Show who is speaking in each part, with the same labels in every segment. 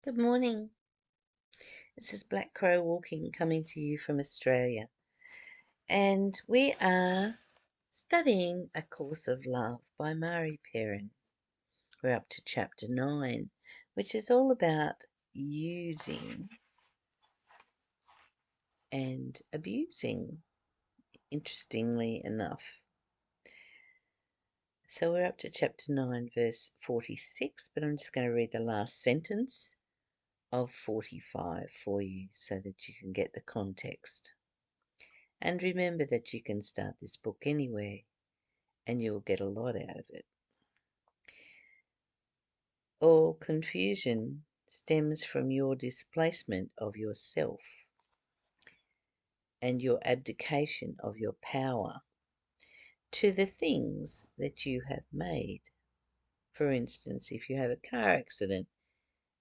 Speaker 1: Good morning. This is Black Crow Walking coming to you from Australia. And we are studying A Course of Love by Perron. We're up to Chapter 9, which is all about using and abusing, interestingly enough. So we're up to Chapter 9, verse 46, but I'm just going to read the last sentence of 45 for you so that you can get the context. And remember that you can start this book anywhere and you will get a lot out of it. All confusion stems from your displacement of yourself and your abdication of your power to the things that you have made. For instance, if you have a car accident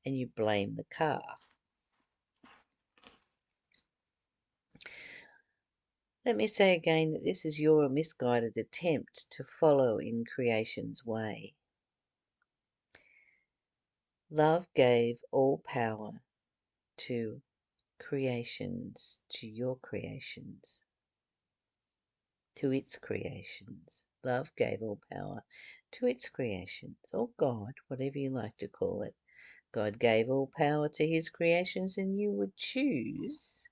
Speaker 1: and you blame the car. Let me say again that this is your misguided attempt to follow in creation's way. Love gave all power to your creations, to its creations. Love gave all power to its creations, or God, whatever you like to call it. God gave all power to his creations, and you would choose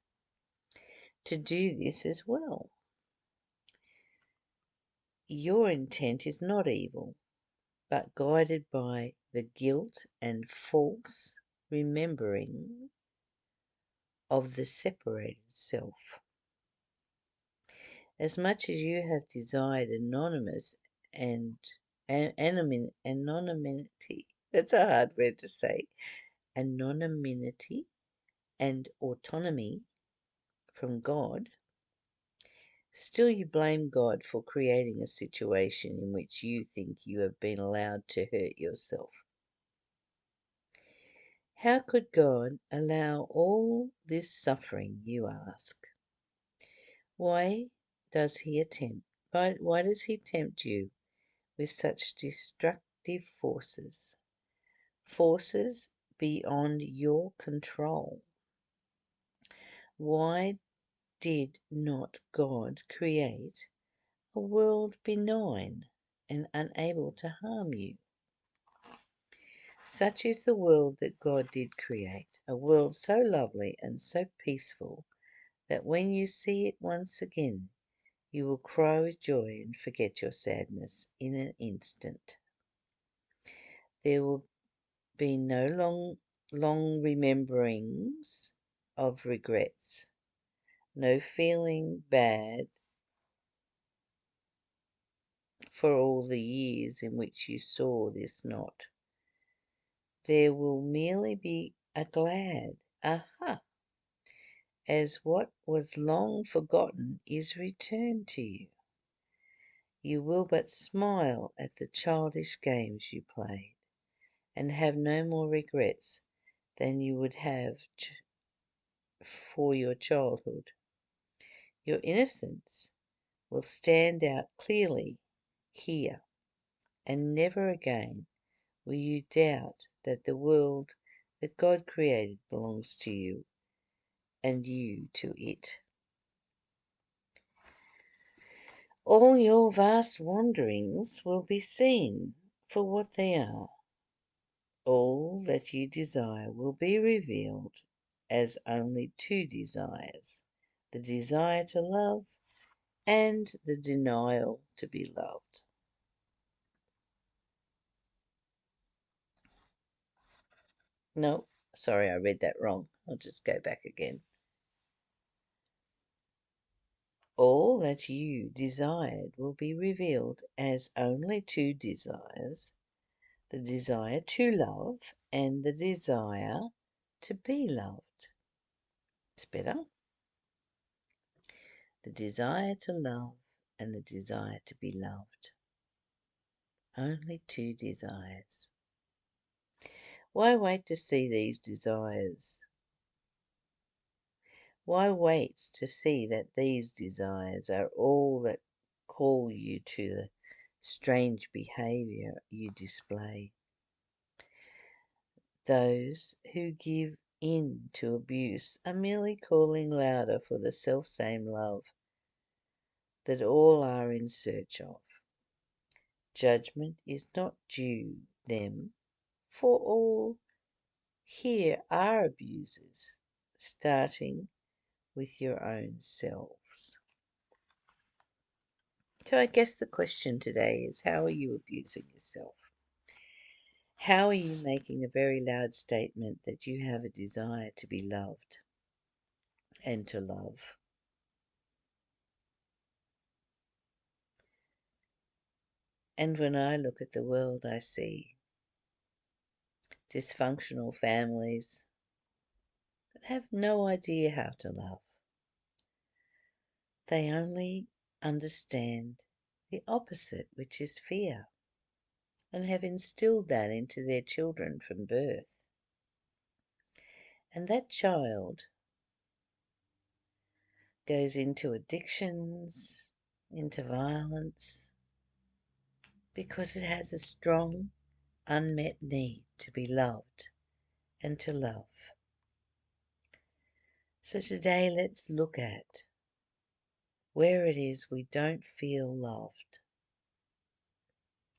Speaker 1: to do this as well. Your intent is not evil, but guided by the guilt and false remembering of the separated self. As much as you have desired anonymity, that's a hard word to say, anonymity and autonomy from God, still you blame God for creating a situation in which you think you have been allowed to hurt yourself. How could God allow all this suffering, you ask? Why does he tempt you with such destructive forces beyond your control? Why did not God create a world benign and unable to harm you? Such is the world that God did create, a world so lovely and so peaceful that when you see it once again, you will cry with joy and forget your sadness in an instant. There will be no long rememberings of regrets, no feeling bad for all the years in which you saw this not. There will merely be a glad aha, as what was long forgotten is returned to you. You will but smile at the childish games you played, and have no more regrets than you would have for your childhood. Your innocence will stand out clearly here, and never again will you doubt that the world that God created belongs to you, and you to it. All your vast wanderings will be seen for what they are. All that you desire will be revealed as only two desires, the desire to love and the denial to be loved. No, sorry, I read that wrong. I'll just go back again. All that you desired will be revealed as only two desires, the desire to love and the desire to be loved. It's better. The desire to love and the desire to be loved. Only two desires. Why wait to see these desires? Why wait to see that these desires are all that call you to the strange behaviour you display? Those who give in to abuse are merely calling louder for the selfsame love that all are in search of. Judgment is not due them, for all here are abusers, starting with your own selves. So I guess the question today is, how are you abusing yourself? How are you making a very loud statement that you have a desire to be loved and to love? And when I look at the world, I see dysfunctional families that have no idea how to love. They only understand the opposite, which is fear, and have instilled that into their children from birth. And that child goes into addictions, into violence, because it has a strong, unmet need to be loved and to love. So today let's look at where it is we don't feel loved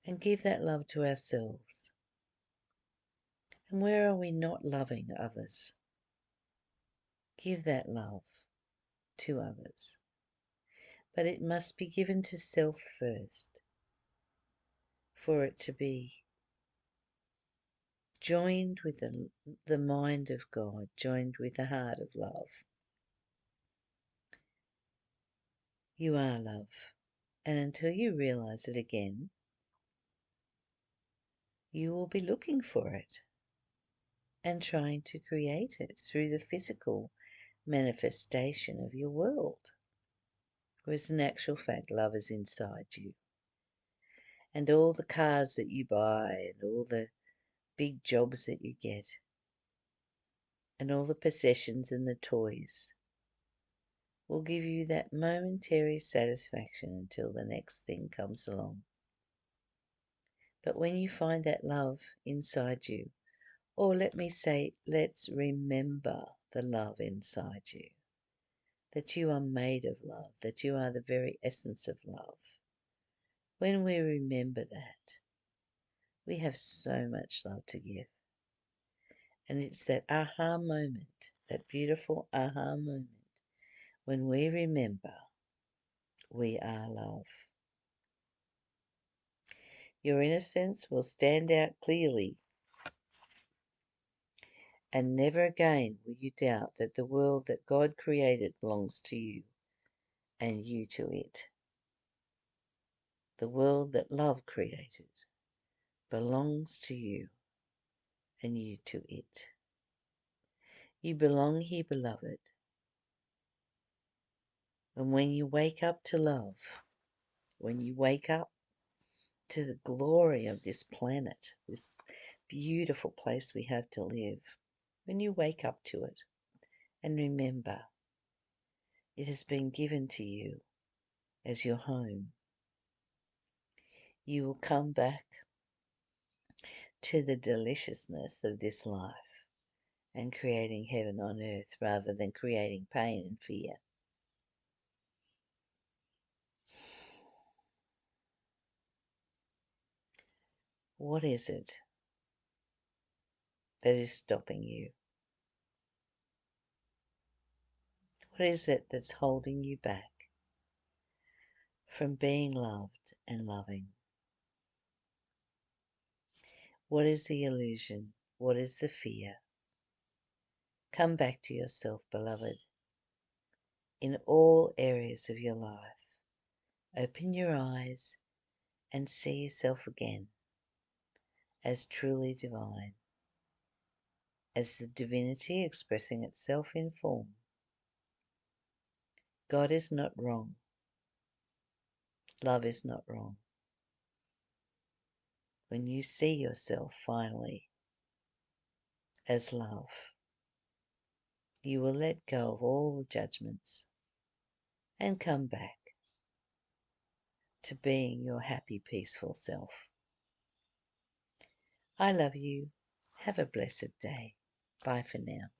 Speaker 1: and give that love to ourselves. And where are we not loving others? Give that love to others. But it must be given to self first for it to be joined with the mind of God, joined with the heart of love. You are love. And until you realize it again, you will be looking for it and trying to create it through the physical manifestation of your world. Whereas in actual fact, love is inside you. And all the cars that you buy, and all the big jobs that you get, and all the possessions and the toys will give you that momentary satisfaction until the next thing comes along. But when you find that love inside you, or let me say, let's remember the love inside you, that you are made of love, that you are the very essence of love. When we remember that, we have so much love to give. And it's that aha moment, that beautiful aha moment, when we remember we are love. Your innocence will stand out clearly, and never again will you doubt that the world that God created belongs to you, and you to it. The world that love created belongs to you, and you to it. You belong here, beloved. And when you wake up to love, when you wake up to the glory of this planet, this beautiful place we have to live, when you wake up to it and remember it has been given to you as your home, you will come back to the deliciousness of this life and creating heaven on earth rather than creating pain and fear. What is it that is stopping you? What is it that's holding you back from being loved and loving? What is the illusion? What is the fear? Come back to yourself, beloved, in all areas of your life. Open your eyes and see yourself again as truly divine, as the divinity expressing itself in form. God is not wrong. Love is not wrong. When you see yourself finally as love, you will let go of all the judgments and come back to being your happy, peaceful self. I love you. Have a blessed day. Bye for now.